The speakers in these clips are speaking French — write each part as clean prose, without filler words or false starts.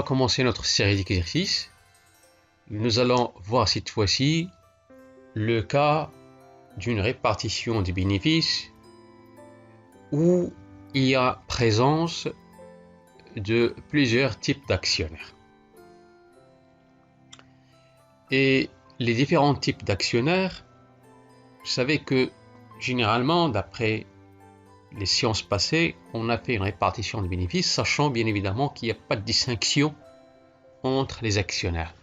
commencer notre série d'exercices. Nous allons voir cette fois-ci le cas d'une répartition des bénéfices où il y a présence de plusieurs types d'actionnaires. Et les différents types d'actionnaires, vous savez que généralement, d'après les séances passées, on a fait une répartition des bénéfices, sachant bien évidemment qu'il n'y a pas de distinction entre les actionnaires.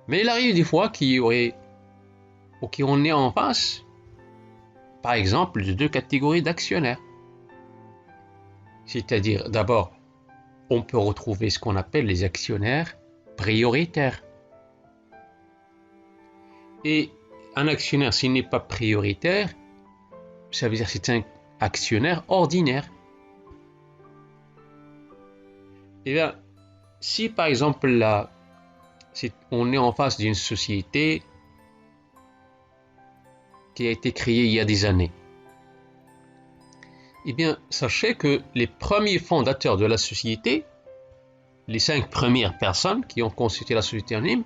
Mais il arrive des fois qu'on est en face, par exemple, de deux catégories d'actionnaires. C'est-à-dire, d'abord, on peut retrouver ce qu'on appelle les actionnaires prioritaires. Et un actionnaire, s'il n'est pas prioritaire, ça veut dire que c'est un actionnaire ordinaire. Et bien, si par exemple là, on est en face d'une société qui a été créée il y a des années, eh bien, sachez que les premiers fondateurs de la société, les 5 premières personnes qui ont constitué la société anonyme,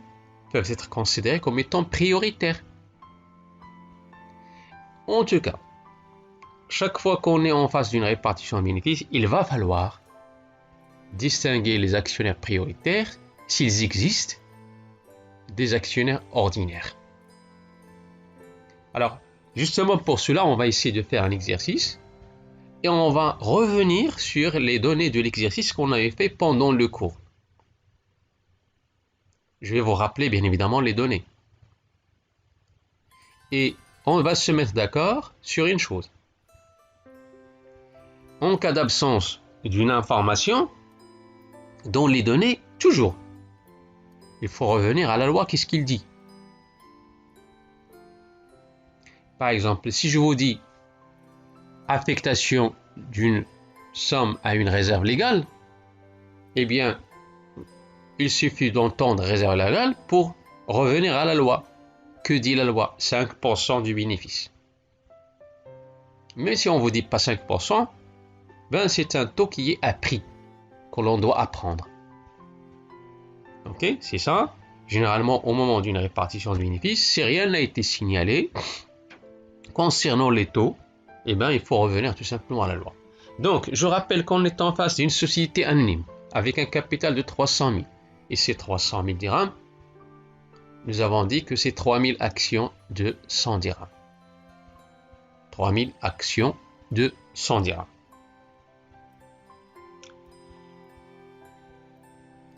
peuvent être considérées comme étant prioritaires. En tout cas, chaque fois qu'on est en face d'une répartition de bénéfices, il va falloir distinguer les actionnaires prioritaires, s'ils existent, des actionnaires ordinaires. Alors, justement pour cela, on va essayer de faire un exercice et on va revenir sur les données de l'exercice qu'on avait fait pendant le cours. Je vais vous rappeler bien évidemment les données. Et on va se mettre d'accord sur une chose. En cas d'absence d'une information, dans les données, toujours, il faut revenir à la loi, qu'est-ce qu'il dit? Par exemple, si je vous dis affectation d'une somme à une réserve légale, eh bien, il suffit d'entendre réserve légale pour revenir à la loi. Que dit la loi? 5% du bénéfice. Mais si on ne vous dit pas 5%, ben c'est un taux qui est appris, que l'on doit apprendre. Ok, c'est ça. Généralement, au moment d'une répartition de bénéfices, si rien n'a été signalé concernant les taux, eh ben, il faut revenir tout simplement à la loi. Donc, je rappelle qu'on est en face d'une société anonyme avec un capital de 300 000. Et ces 300 000 dirhams, nous avons dit que c'est 3000 actions de 100 dirhams. 3000 actions de 100 dirhams.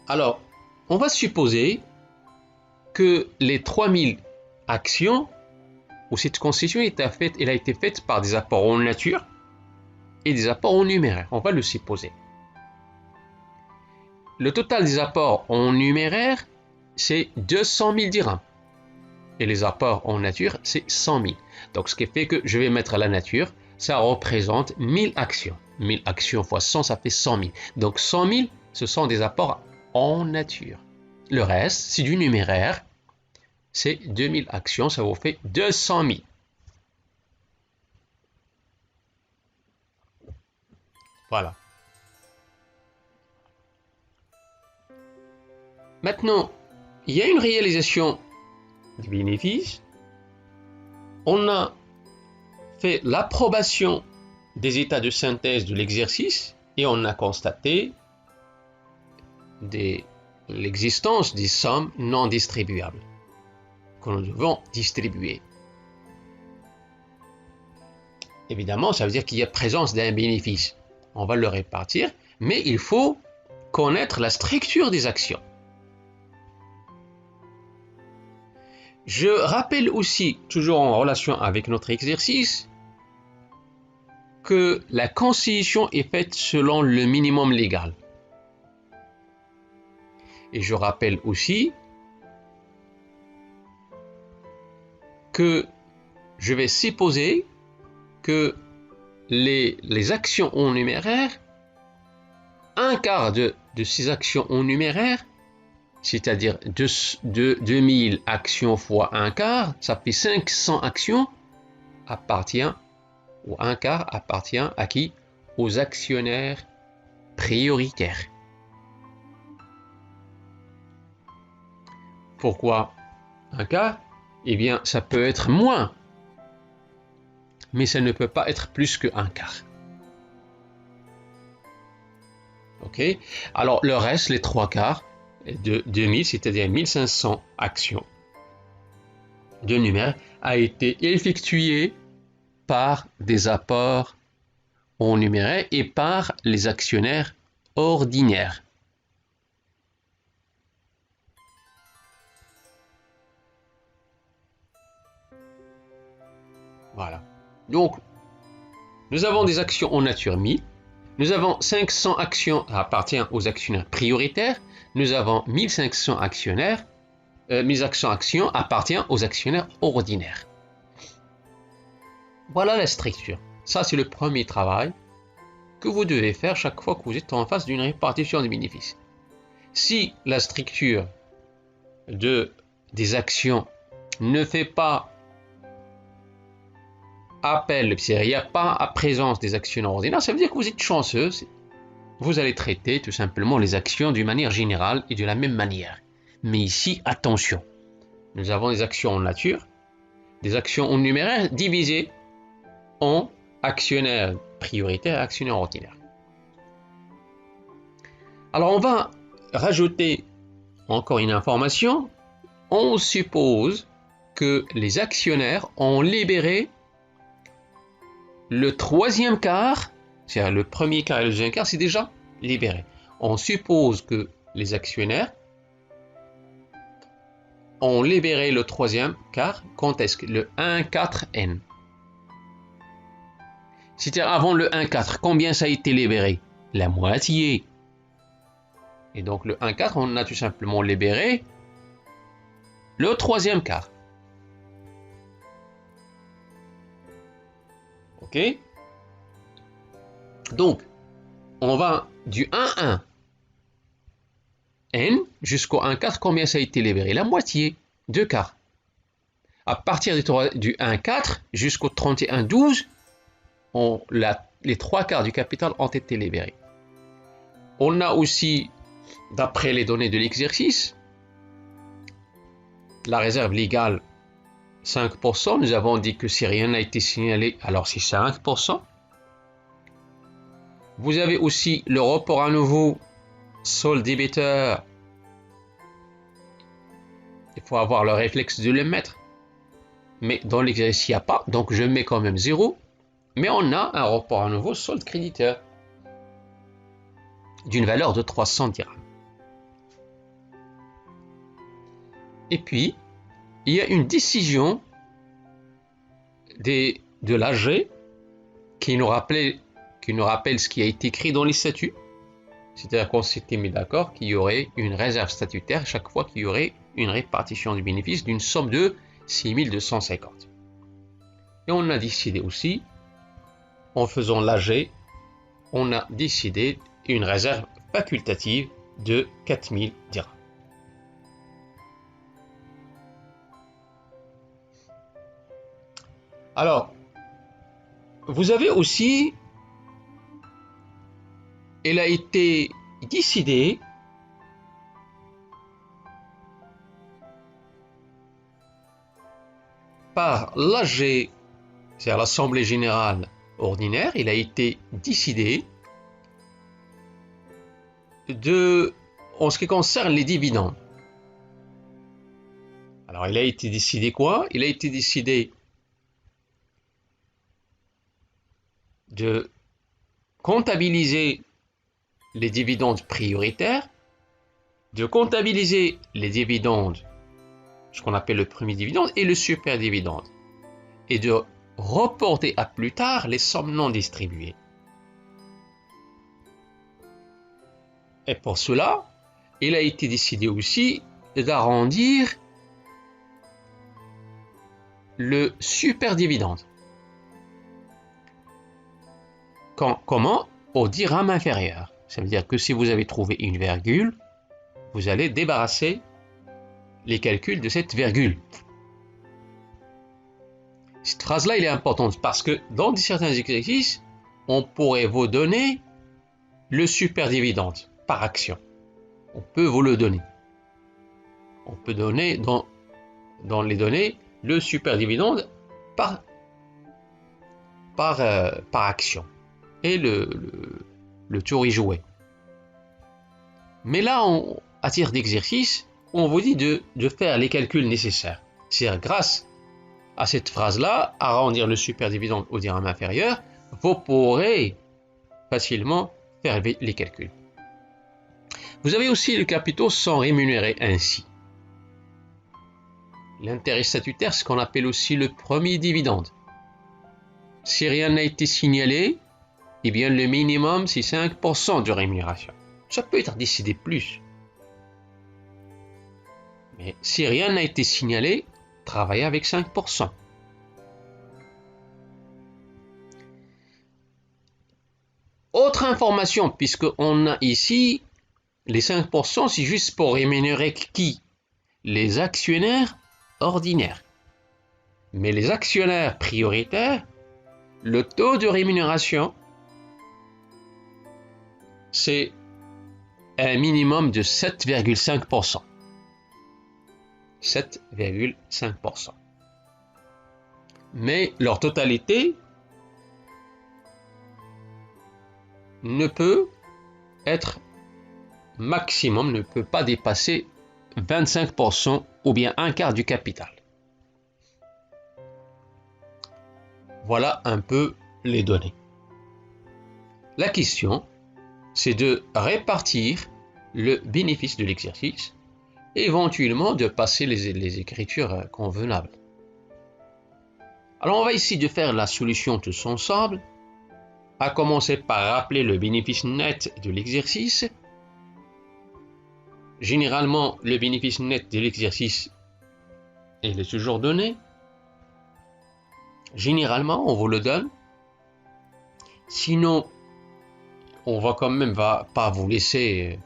Alors, on va supposer que les 3000 actions, où cette constitution elle a été faite par des apports en nature et des apports en numéraire. On va le supposer. Le total des apports en numéraire, c'est 200 000 dirhams. Et les apports en nature, c'est 100 000. Donc, ce qui fait que je vais mettre la nature, ça représente 1000 actions. 1000 actions fois 100, ça fait 100 000. Donc, 100 000, ce sont des apports en nature. Le reste, c'est du numéraire. C'est 2000 actions, ça vous fait 200 000. Voilà. Maintenant, il y a une réalisation du bénéfice. On a fait l'approbation des états de synthèse de l'exercice et on a constaté l'existence des sommes non distribuables que nous devons distribuer. Évidemment, ça veut dire qu'il y a présence d'un bénéfice. On va le répartir, mais il faut connaître la structure des actions. Je rappelle aussi, toujours en relation avec notre exercice, que la constitution est faite selon le minimum légal. Et je rappelle aussi que je vais supposer que les actions en numéraire, un quart de ces actions en numéraire, c'est-à-dire 2000 actions fois un quart, ça fait 500 actions, ou un quart appartient à qui? Aux actionnaires prioritaires. Pourquoi un quart? Eh bien, ça peut être moins, mais ça ne peut pas être plus qu'un quart. Ok? Alors, le reste, les trois quarts de 2000, c'est-à-dire 1500 actions de numéraire, a été effectué par des apports en numéraire et par les actionnaires ordinaires. Voilà. Donc, nous avons des actions en nature 1000. Nous avons 500 actions appartiennent aux actionnaires prioritaires. Nous avons 1500 actionnaires. 1500 actions appartiennent aux actionnaires ordinaires. Voilà la structure. Ça, c'est le premier travail que vous devez faire chaque fois que vous êtes en face d'une répartition des bénéfices. Si la structure des actions ne fait pas appel, il n'y a pas à présence des actionnaires ordinaires, ça veut dire que vous êtes chanceux. Vous allez traiter tout simplement les actions d'une manière générale et de la même manière. Mais ici, attention, nous avons des actions en nature, des actions en numéraire divisées en actionnaires prioritaires et actionnaires ordinaires. Alors on va rajouter encore une information. On suppose que les actionnaires ont libéré le troisième quart, c'est-à-dire le premier quart et le deuxième quart, c'est déjà libéré. On suppose que les actionnaires ont libéré le troisième quart. Quand est-ce que le 1/4n? C'est-à-dire avant le 1/4, combien ça a été libéré? La moitié. Et donc le 1/4, on a tout simplement libéré le troisième quart. Ok? Donc, on va du 1/1 n jusqu'au 1/4, combien ça a été libéré? La moitié, 2 quarts. À partir du 1/4 jusqu'au 31/12, les 3 quarts du capital ont été libérés. On a aussi, d'après les données de l'exercice, la réserve légale 5%. Nous avons dit que si rien n'a été signalé, alors c'est 5%. Vous avez aussi le report à nouveau solde débiteur. Il faut avoir le réflexe de le mettre. Mais dans l'exercice, il n'y a pas, donc je mets quand même 0. Mais on a un report à nouveau solde créditeur d'une valeur de 300 dirhams. Et puis, il y a une décision de l'AG qui nous rappelle ce qui a été écrit dans les statuts. C'est-à-dire qu'on s'était mis d'accord qu'il y aurait une réserve statutaire chaque fois qu'il y aurait une répartition du bénéfice d'une somme de 6250. Et on a décidé aussi, en faisant l'AG, on a décidé une réserve facultative de 4000 dirhams. Alors, vous avez aussi, il a été décidé par l'AG, c'est-à-dire l'Assemblée Générale Ordinaire, il a été décidé en ce qui concerne les dividendes. Alors, il a été décidé quoi? Il a été décidé de comptabiliser les dividendes prioritaires, de comptabiliser les dividendes, ce qu'on appelle le premier dividende, et le super dividende, et de reporter à plus tard les sommes non distribuées. Et pour cela, il a été décidé aussi d'arrondir le super dividende. Comment? Au dirham inférieur. Ça veut dire que si vous avez trouvé une virgule, vous allez débarrasser les calculs de cette virgule. Cette phrase-là, elle est importante parce que dans certains exercices, on pourrait vous donner le super dividende par action. On peut vous le donner. On peut donner dans les données le superdividende par action et le tour est joué. Mais là, à titre d'exercice, on vous dit de faire les calculs nécessaires. C'est-à-dire, grâce à cette phrase-là, arrondir le superdividende au diagramme inférieur, vous pourrez facilement faire les calculs. Vous avez aussi les capitaux sans rémunérer ainsi. L'intérêt statutaire, ce qu'on appelle aussi le premier dividende. Si rien n'a été signalé, eh bien le minimum c'est 5% de rémunération. Ça peut être décidé plus. Mais si rien n'a été signalé, travaillez avec 5%. Autre information, puisqu'on a ici les 5%, c'est juste pour rémunérer qui? Les actionnaires ordinaires. Mais les actionnaires prioritaires, le taux de rémunération, c'est un minimum de 7,5%. 7,5%. Mais leur totalité ne peut être maximum, ne peut pas dépasser 25% ou bien un quart du capital. Voilà un peu les données. La question, c'est de répartir le bénéfice de l'exercice, éventuellement de passer les écritures convenables. Alors on va ici de faire la solution tous ensemble, à commencer par rappeler le bénéfice net de l'exercice. Généralement, le bénéfice net de l'exercice est toujours donné. Généralement, on vous le donne. Sinon, on va quand même pas vous laisser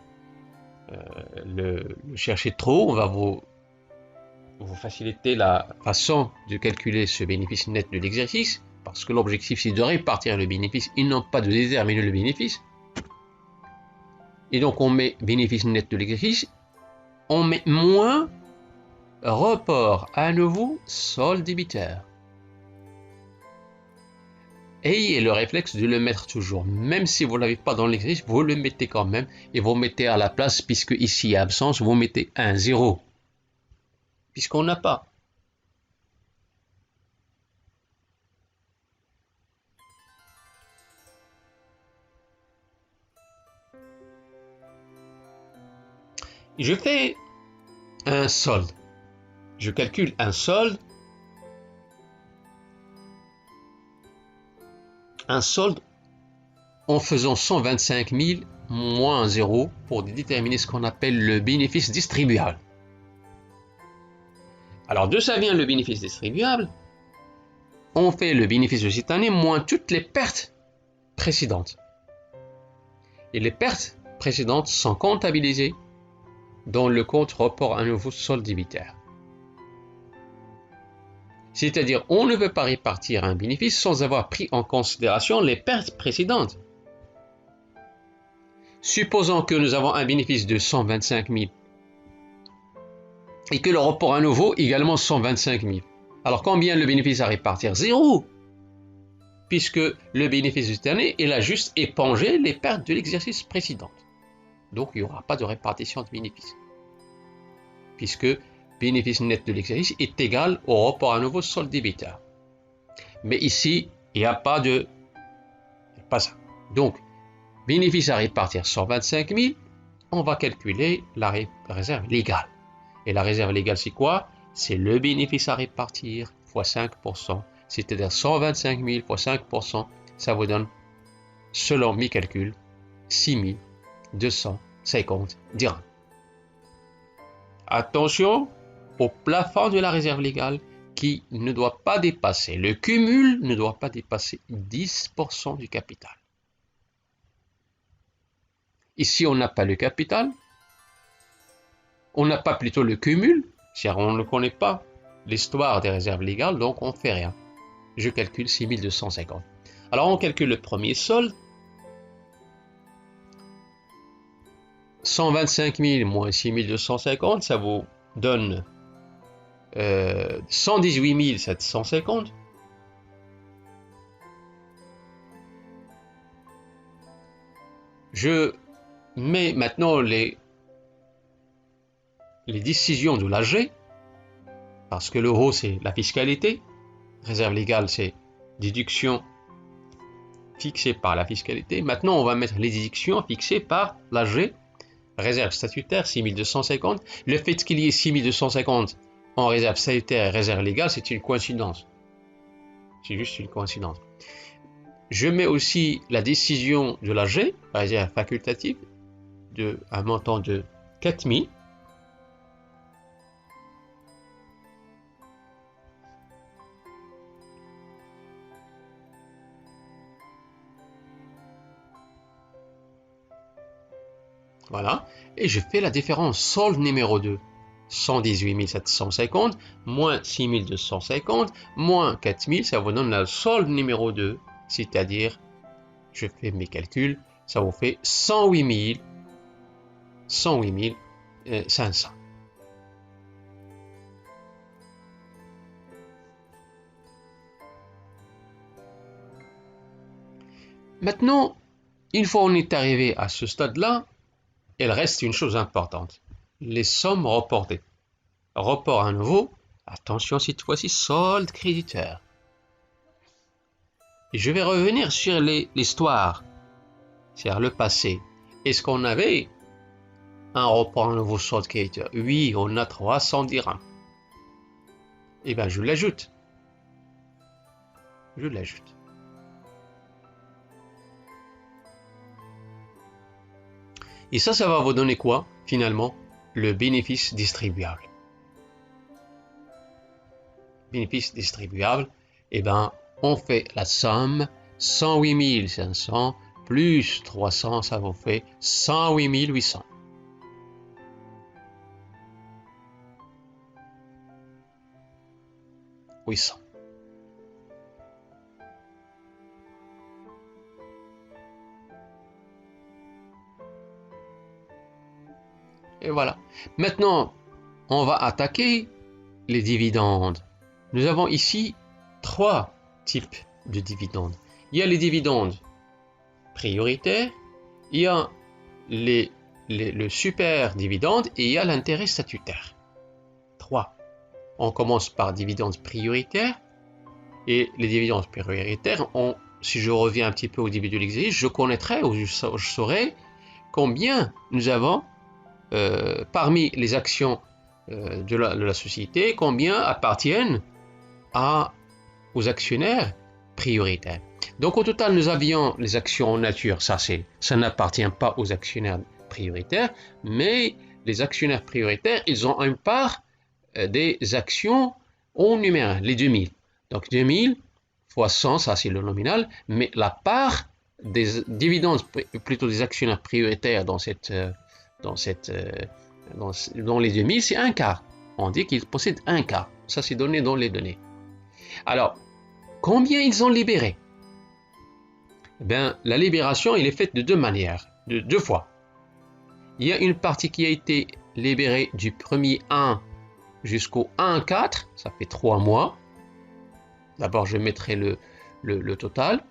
le chercher trop. On va vous faciliter la façon de calculer ce bénéfice net de l'exercice, parce que l'objectif c'est de répartir le bénéfice et non pas de déterminer le bénéfice. Et donc on met bénéfice net de l'exercice, on met moins report à nouveau solde débiteur. Ayez le réflexe de le mettre toujours, même si vous ne l'avez pas dans l'exercice, vous le mettez quand même et vous mettez à la place, puisque ici il y a absence, vous mettez un 0, puisqu'on n'a pas. Je fais un solde. Je calcule un solde. Un solde en faisant 125 000 moins 0 pour déterminer ce qu'on appelle le bénéfice distribuable. Alors d'où ça vient le bénéfice distribuable? On fait le bénéfice de cette année moins toutes les pertes précédentes. Et les pertes précédentes sont comptabilisées dans le compte report à nouveau solde débiteur. C'est-à-dire, on ne peut pas répartir un bénéfice sans avoir pris en considération les pertes précédentes. Supposons que nous avons un bénéfice de 125 000 et que le report à nouveau également 125 000. Alors combien le bénéfice à répartir? 0. Puisque le bénéfice de cette année, il a juste épongé les pertes de l'exercice précédent. Donc il n'y aura pas de répartition de bénéfice. Puisque bénéfice net de l'exercice est égal au report à nouveau solde débiteur. Mais ici, il n'y a pas ça. Donc, bénéfice à répartir 125 000, on va calculer la réserve légale. Et la réserve légale, c'est quoi? C'est le bénéfice à répartir fois 5%, c'est-à-dire 125 000 fois 5%, ça vous donne, selon mes calculs, 6 250 dirhams. Attention au plafond de la réserve légale qui ne doit pas dépasser, le cumul ne doit pas dépasser 10% du capital. Ici, on n'a pas le capital, on n'a pas plutôt le cumul, c'est-à-dire on ne connaît pas l'histoire des réserves légales, donc on ne fait rien. Je calcule 6 250. Alors on calcule le premier solde. 125 000 moins 6 250, ça vous donne 118 750. Je mets maintenant les décisions de l'AG, parce que l'euro c'est la fiscalité, réserve légale c'est déduction fixée par la fiscalité. Maintenant on va mettre les déductions fixées par l'AG, réserve statutaire 6250. Le fait qu'il y ait 6250 en réserve statutaire et réserve légale, c'est une coïncidence. C'est juste une coïncidence. Je mets aussi la décision de l'AG, réserve facultative, de un montant de 4000. Voilà, et je fais la différence solde numéro 2, 118 750, moins 6250, moins 4000, ça vous donne la solde numéro 2, c'est-à-dire, je fais mes calculs, ça vous fait 108 500. Maintenant, une fois on est arrivé à ce stade-là, il reste une chose importante, les sommes reportées. Report à nouveau, attention cette fois-ci, solde créditeur. Et je vais revenir sur l'histoire, c'est-à-dire le passé. Est-ce qu'on avait un report à nouveau solde créditeur? Oui, on a 300 dirhams. Eh bien, je l'ajoute. Je l'ajoute. Et ça va vous donner quoi, finalement? Le bénéfice distribuable. Bénéfice distribuable, eh bien, on fait la somme 108 500 plus 300, ça vous fait 108 800. Et voilà. Maintenant, on va attaquer les dividendes. Nous avons ici 3 types de dividendes. Il y a les dividendes prioritaires, il y a le super dividende et il y a l'intérêt statutaire. 3. On commence par dividendes prioritaires. Et les dividendes prioritaires, si je reviens un petit peu au début de l'exercice, je connaîtrai ou je saurai combien nous avons parmi les actions de la société, combien appartiennent aux actionnaires prioritaires. Donc au total, nous avions les actions en nature, ça n'appartient pas aux actionnaires prioritaires, mais les actionnaires prioritaires, ils ont une part des actions en numéraire, les 2000. Donc 2000 fois 100, ça c'est le nominal, mais la part des dividendes, plutôt des actionnaires prioritaires dans les 2000, c'est un quart. On dit qu'ils possèdent un quart. Ça, c'est donné dans les données. Alors, combien ils ont libéré? Eh bien, la libération, elle est faite de deux manières, de deux fois. Il y a une partie qui a été libérée du 1er 1 jusqu'au 1-4, ça fait 3 mois. D'abord, je mettrai le total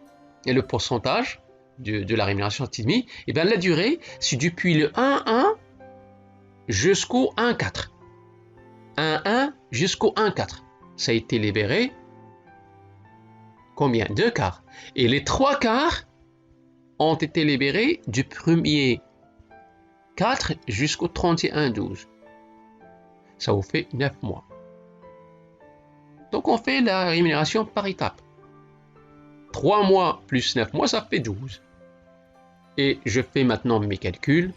et le pourcentage de la rémunération TIDMI. Et bien, la durée, c'est depuis le 1-1 jusqu'au 1-4. 1-1 jusqu'au 1-4. Ça a été libéré. Combien? 2 quarts. Et les 3 quarts ont été libérés du 1er 4 jusqu'au 31-12. Ça vous fait 9 mois. Donc on fait la rémunération par étape. 3 mois plus 9 mois, ça fait 12. Et je fais maintenant mes calculs.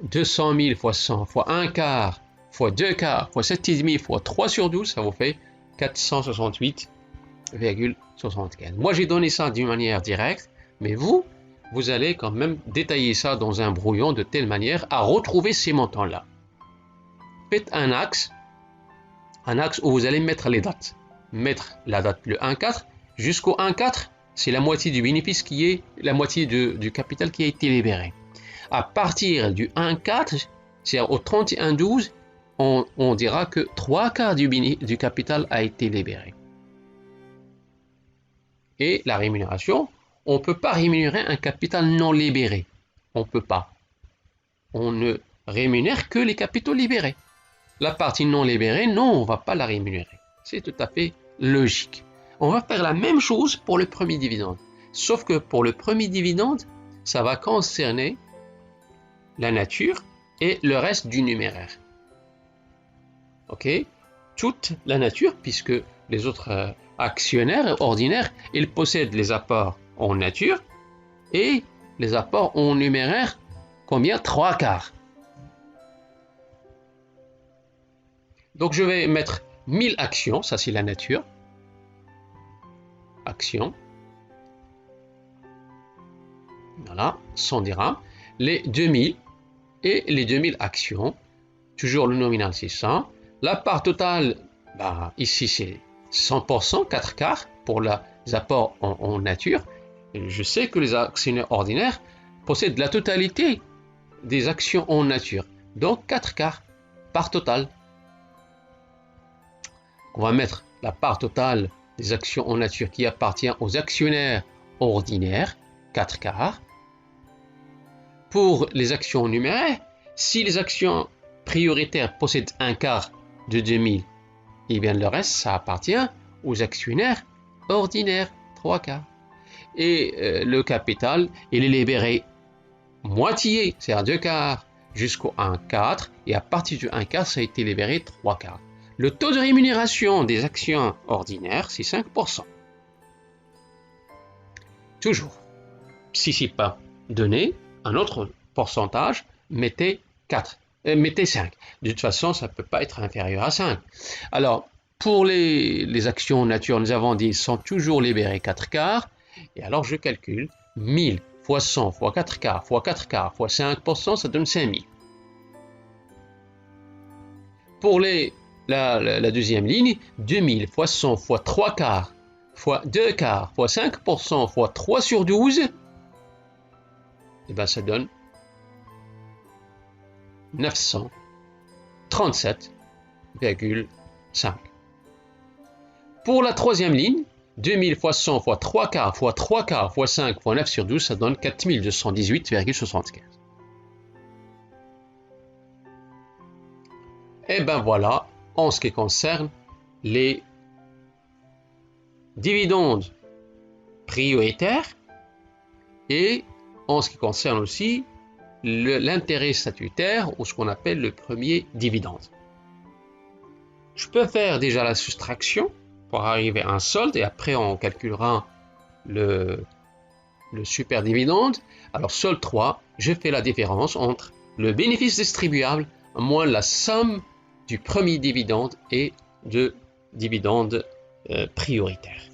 200 000 fois 100 fois 1 quart fois 2 quarts fois 7,5 fois 3 sur 12, ça vous fait 468,75. Moi j'ai donné ça d'une manière directe, mais vous allez quand même détailler ça dans un brouillon de telle manière à retrouver ces montants-là. Faites un axe où vous allez mettre les dates. Mettre la date le 1,4 jusqu'au 1,4, c'est la moitié du bénéfice qui est la moitié du capital qui a été libéré. À partir du 1,4, c'est-à-dire au 31-12, on dira que 3/4 du capital a été libéré. Et la rémunération, on ne peut pas rémunérer un capital non libéré. On ne peut pas. On ne rémunère que les capitaux libérés. La partie non libérée, non, on ne va pas la rémunérer. C'est tout à fait logique. On va faire la même chose pour le premier dividende. Sauf que pour le premier dividende, ça va concerner la nature et le reste du numéraire. Ok? Toute la nature, puisque les autres actionnaires ordinaires, ils possèdent les apports en nature et les apports en numéraire, combien? 3/4. Donc je vais mettre 1000 actions, ça c'est la nature. Actions. Voilà, 100 dirhams. Les 2000 et les 2000 actions. Toujours le nominal c'est 100. La part totale, ici c'est 100%, 4/4 pour les apports en nature. Et je sais que les actionnaires ordinaires possèdent la totalité des actions en nature. Donc 4/4, part totale. On va mettre la part totale des actions en nature qui appartient aux actionnaires ordinaires, 4/4. Pour les actions numéraires, si les actions prioritaires possèdent 1/4 de 2000, et bien le reste, ça appartient aux actionnaires ordinaires, 3/4. Et le capital, il est libéré moitié, c'est-à-dire 2/4, jusqu'au 1/4, et à partir du 1/4, ça a été libéré 3/4. Le taux de rémunération des actions ordinaires, c'est 5%. Toujours. Si ce n'est pas donné, un autre pourcentage, mettez 4. Mettez 5. De toute façon, ça ne peut pas être inférieur à 5. Alors, pour les actions nature, nous avons dit sont toujours libérées 4/4. Et alors, je calcule 1000 fois 100 fois 4/4 fois 4/4 fois 5%, ça donne 5000. Pour la deuxième ligne, 2000 fois 100 fois 3/4 fois 2/4 fois 5% fois 3/12, et bien ça donne 937,5. Pour la troisième ligne, 2000 fois 100 fois 3/4 fois 3/4 fois 5 fois 9/12, ça donne 4218,75. Et ben voilà, en ce qui concerne les dividendes prioritaires et en ce qui concerne aussi l'intérêt statutaire ou ce qu'on appelle le premier dividende. Je peux faire déjà la soustraction pour arriver à un solde et après on calculera le super dividende. Alors solde 3, je fais la différence entre le bénéfice distribuable moins la somme du premier dividende et de dividende prioritaire.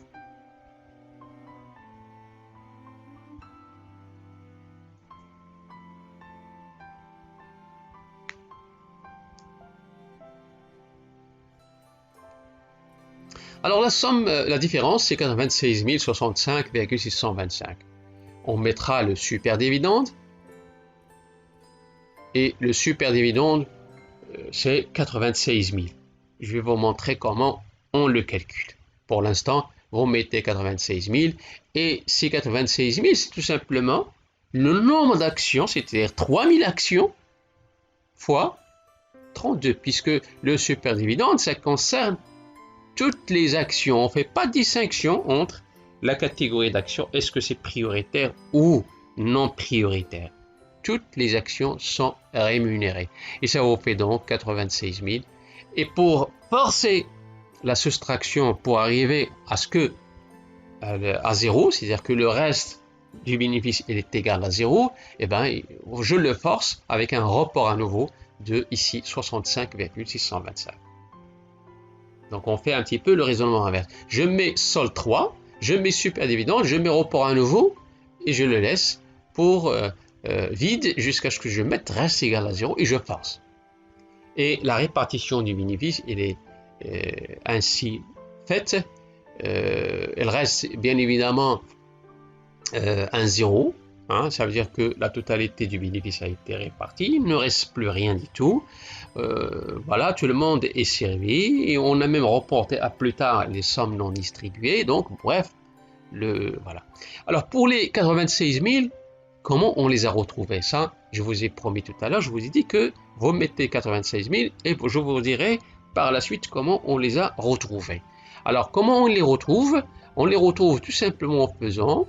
Alors la somme, la différence, c'est 96 065,625. On mettra le super dividende et le super dividende, c'est 96 000. Je vais vous montrer comment on le calcule. Pour l'instant, vous mettez 96 000 et ces 96 000, c'est tout simplement le nombre d'actions, c'est-à-dire 3000 actions fois 32, puisque le super dividende, ça concerne toutes les actions. On ne fait pas de distinction entre la catégorie d'actions, est-ce que c'est prioritaire ou non prioritaire. Toutes les actions sont rémunérées. Et ça vous fait donc 96 000. Et pour forcer la soustraction pour arriver à ce que à zéro, c'est-à-dire que le reste du bénéfice est égal à 0, et ben, je le force avec un report à nouveau de ici 65,625. Donc on fait un petit peu le raisonnement inverse. Je mets solde 3, je mets super dividende, je mets report à nouveau et je le laisse pour vide jusqu'à ce que je mette reste égal à 0 et je force. Et la répartition du bénéfice, elle est ainsi faite. Elle reste bien évidemment un 0 Hein, ça veut dire que la totalité du bénéfice a été répartie, il ne reste plus rien du tout. Voilà, tout le monde est servi et on a même reporté à plus tard les sommes non distribuées. Donc, bref, voilà. Alors, pour les 96 000, comment on les a retrouvés? Ça, je vous ai promis tout à l'heure, je vous ai dit que vous mettez 96 000 et je vous dirai par la suite comment on les a retrouvés. Alors, comment on les retrouve? On les retrouve tout simplement en faisant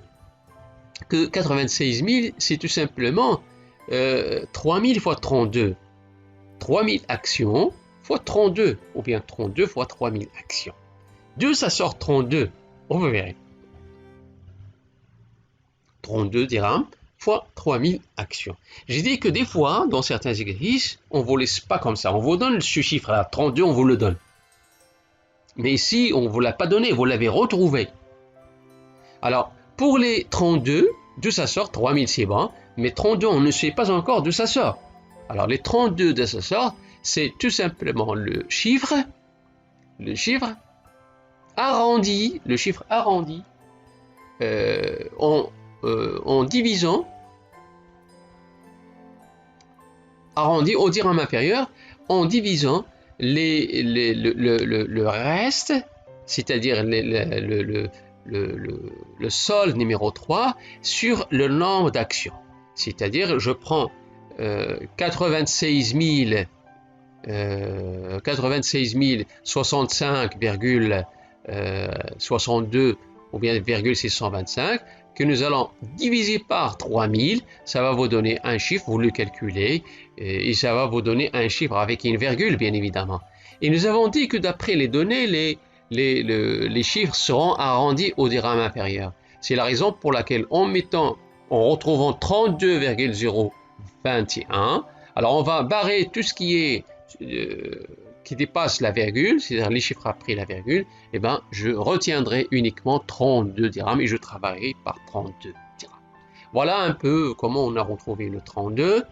que 96 000, c'est tout simplement 3 000 fois 32. 3 000 actions fois 32, ou bien 32 fois 3 000 actions. 2, ça sort 32. On va voir. 32 dirhams fois 3 000 actions. J'ai dit que des fois, dans certains exercices, on ne vous laisse pas comme ça. On vous donne ce chiffre-là, 32, on vous le donne. Mais ici, on ne vous l'a pas donné, vous l'avez retrouvé. Alors, pour les 32, d'où ça sort? 3 000, c'est bon. Mais 32, on ne sait pas encore d'où ça sort. Alors, les 32 de ça sort, c'est tout simplement le chiffre arrondi, en divisant, arrondi au dirham inférieur, en divisant le reste, c'est-à-dire le solde numéro 3 sur le nombre d'actions. C'est-à-dire, je prends 96 065,62 ou bien 625 que nous allons diviser par 3000, ça va vous donner un chiffre, vous le calculez, et ça va vous donner un chiffre avec une virgule, bien évidemment. Et nous avons dit que d'après les données, les chiffres seront arrondis au dirham inférieur. C'est la raison pour laquelle en retrouvant 32,021, alors on va barrer tout ce qui dépasse la virgule, c'est-à-dire les chiffres après la virgule, et ben je retiendrai uniquement 32 dirhams et je travaillerai par 32 dirhams. Voilà un peu comment on a retrouvé le 32.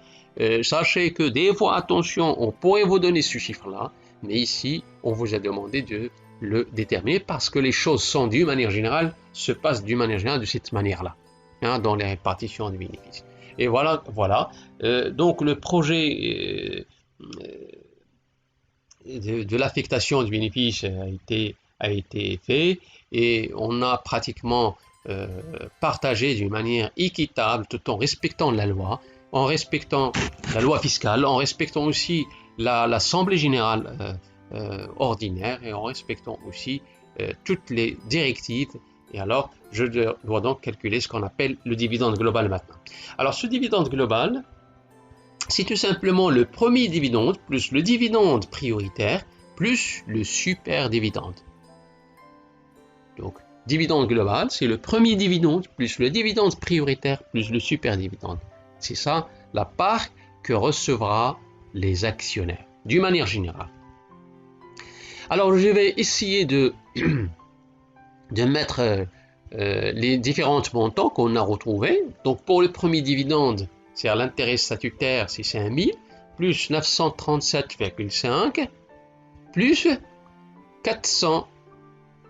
Sachez que des fois, attention, on pourrait vous donner ce chiffre-là, mais ici, on vous a demandé de le déterminer parce que les choses sont d'une manière générale, se passent d'une manière générale de cette manière-là, hein, dans les répartitions du bénéfice. Et voilà. Donc le projet de l'affectation du bénéfice a été fait et on a pratiquement partagé d'une manière équitable tout en respectant la loi, en respectant la loi fiscale, en respectant aussi l'Assemblée générale ordinaire et en respectant aussi toutes les directives. Et alors, je dois donc calculer ce qu'on appelle le dividende global maintenant. Alors, ce dividende global, c'est tout simplement le premier dividende plus le dividende prioritaire plus le super dividende. Donc, dividende global, c'est le premier dividende plus le dividende prioritaire plus le super dividende. C'est ça la part que recevra les actionnaires, d'une manière générale. Alors, je vais essayer de mettre les différents montants qu'on a retrouvés. Donc, pour le premier dividende, c'est à l'intérêt statutaire, c'est 5 000, plus 937,5, plus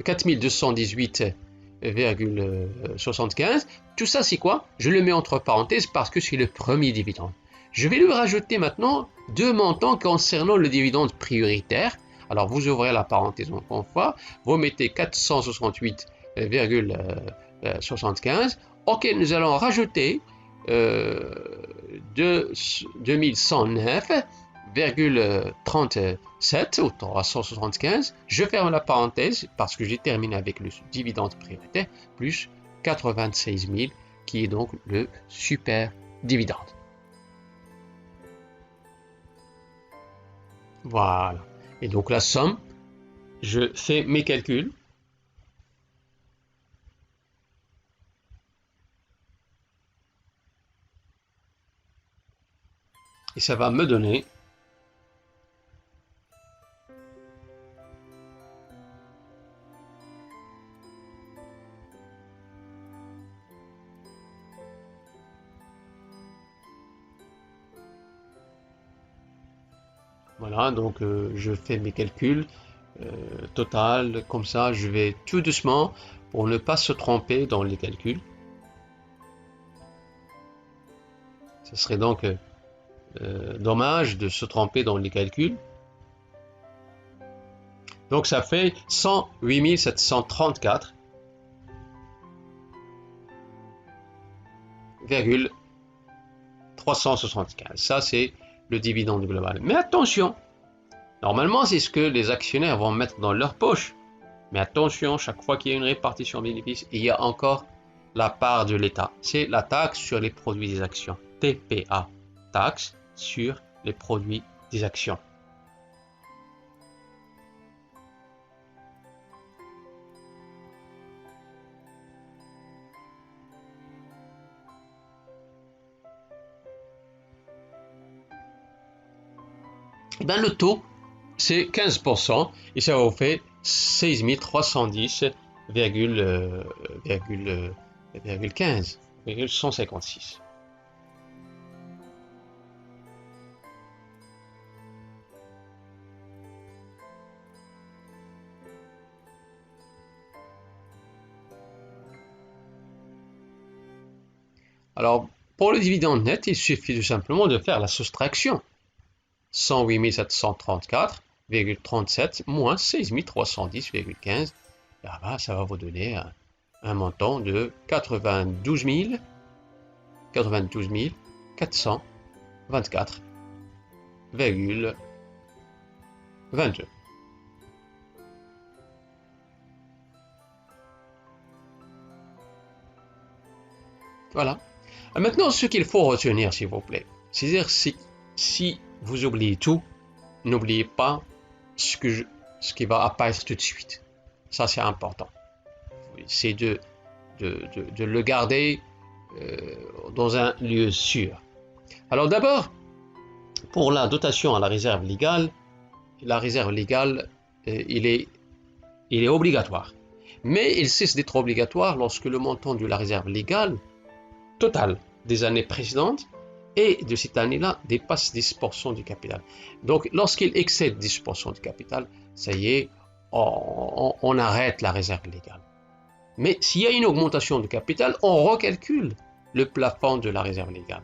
4218,75. Tout ça, c'est quoi? Je le mets entre parenthèses parce que c'est le premier dividende. Je vais lui rajouter maintenant deux montants concernant le dividende prioritaire. Alors, vous ouvrez la parenthèse encore une fois, vous mettez 468,75, auquel nous allons rajouter 2109,37 ou 375. Je ferme la parenthèse parce que j'ai terminé avec le dividende prioritaire plus 96 000 qui est donc le super dividende. Voilà. Et donc la somme, je fais mes calculs. Et ça va me donner voilà, donc je fais mes calculs total, comme ça je vais tout doucement pour ne pas se tromper dans les calculs. Ce serait donc dommage de se tromper dans les calculs. Donc ça fait 108 734,375. Ça, c'est le dividende global. Mais attention, normalement, c'est ce que les actionnaires vont mettre dans leur poche. Mais attention, chaque fois qu'il y a une répartition bénéfice, il y a encore la part de l'État. C'est la taxe sur les produits des actions. TPA, taxe sur les produits des actions. Et bien, le taux, c'est 15% et ça vous fait 16 310,156. Alors, pour le dividende net, il suffit tout simplement de faire la soustraction. 108 734,37 moins 16 310,15. Ça va vous donner un montant de 92 424,22. Voilà. Maintenant, ce qu'il faut retenir, s'il vous plaît, c'est-à-dire si vous oubliez tout, n'oubliez pas ce qui va apparaître tout de suite. Ça, c'est important. C'est de le garder dans un lieu sûr. Alors d'abord, pour la dotation à la réserve légale, il est obligatoire. Mais il cesse d'être obligatoire lorsque le montant de la réserve légale totale des années précédentes et de cette année-là dépasse 10% du capital. Donc, lorsqu'il excède 10% du capital, ça y est, on arrête la réserve légale. Mais s'il y a une augmentation du capital, on recalcule le plafond de la réserve légale.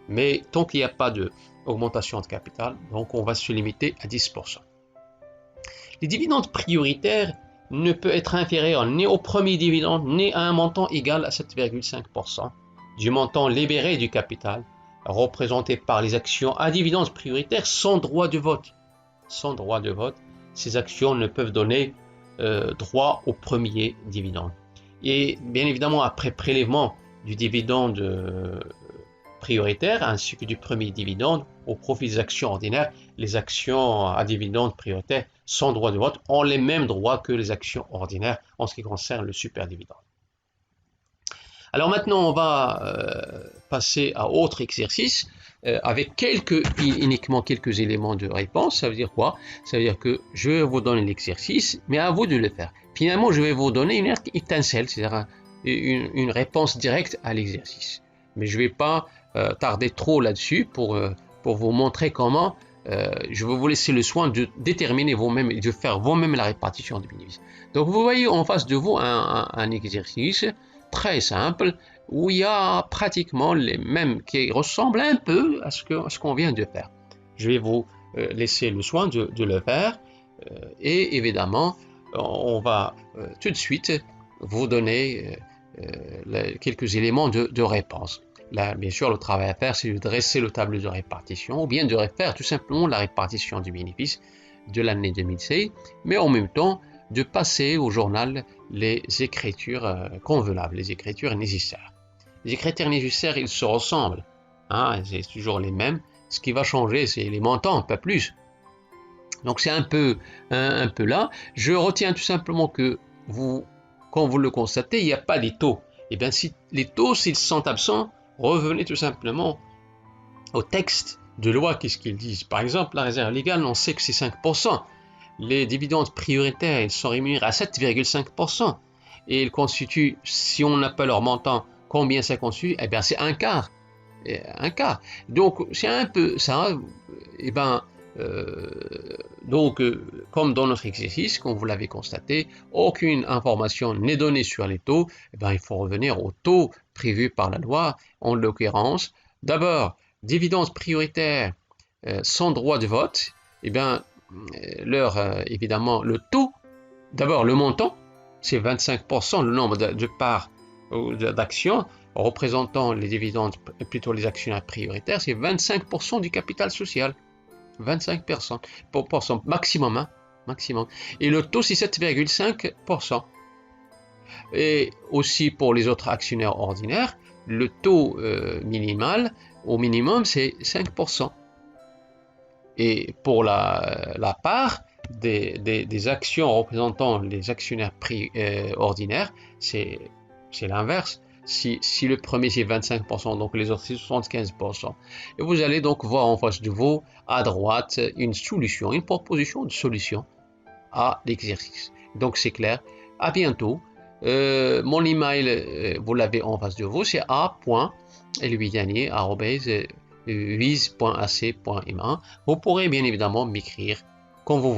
Mais tant qu'il n'y a pas d'augmentation de capital, donc on va se limiter à 10%. Les dividendes prioritaires ne peuvent être inférieurs ni au premier dividende, ni à un montant égal à 7,5% du montant libéré du capital, représenté par les actions à dividendes prioritaires sans droit de vote. Sans droit de vote, ces actions ne peuvent donner droit au premier dividende. Et bien évidemment, après prélèvement du dividende prioritaire ainsi que du premier dividende au profit des actions ordinaires, les actions à dividendes prioritaires sans droit de vote ont les mêmes droits que les actions ordinaires en ce qui concerne le super dividende. Alors maintenant, on va passer à autre exercice avec uniquement quelques éléments de réponse. Ça veut dire quoi? Ça veut dire que je vais vous donner l'exercice, mais à vous de le faire. Finalement, je vais vous donner une étincelle, c'est-à-dire une réponse directe à l'exercice. Mais je ne vais pas tarder trop là-dessus pour vous montrer comment je vais vous laisser le soin de déterminer vous-même et de faire vous-même la répartition des bénéfices. Donc vous voyez en face de vous un exercice très simple où il y a pratiquement les mêmes qui ressemblent un peu à ce qu'on vient de faire. Je vais vous laisser le soin de le faire et évidemment on va tout de suite vous donner quelques éléments de réponse. Là, bien sûr, le travail à faire, c'est de dresser le tableau de répartition ou bien de faire tout simplement la répartition du bénéfice de l'année 2016, mais en même temps de passer au journal les écritures convenables, les écritures nécessaires. Les écritures nécessaires, ils se ressemblent, hein, c'est toujours les mêmes. Ce qui va changer, c'est les montants, pas plus. Donc c'est un peu là. Je retiens tout simplement que quand vous le constatez, il n'y a pas les taux. Et bien si les taux, s'ils sont absents, revenez tout simplement au texte de loi, qu'est-ce qu'ils disent. Par exemple, la réserve légale, on sait que c'est 5%. Les dividendes prioritaires, ils sont rémunérés à 7,5%. Et ils constituent, si on n'a pas leur montant, combien ça constitue? Eh bien, c'est un quart. Un quart. Donc, c'est un peu ça. Eh bien, comme dans notre exercice, comme vous l'avez constaté, aucune information n'est donnée sur les taux. Eh bien, il faut revenir aux taux prévus par la loi. En l'occurrence, d'abord, dividendes prioritaires sans droit de vote, eh bien, évidemment, le taux, d'abord le montant, c'est 25%, le nombre de parts d'actions représentant les dividendes, plutôt les actionnaires prioritaires, c'est 25% du capital social. 25% maximum, hein, maximum. Et le taux, c'est 7,5%. Et aussi pour les autres actionnaires ordinaires, le taux minimal, au minimum, c'est 5%. Et pour la part des actions représentant les actionnaires ordinaires, c'est l'inverse. Si le premier c'est 25%, donc les autres c'est 75%. Et vous allez donc voir en face de vous, à droite, une solution, une proposition de solution à l'exercice. Donc c'est clair. À bientôt. Mon email, vous l'avez en face de vous, c'est a.elvidani@wiz.ac.ma. Vous pourrez bien évidemment m'écrire quand vous voulez.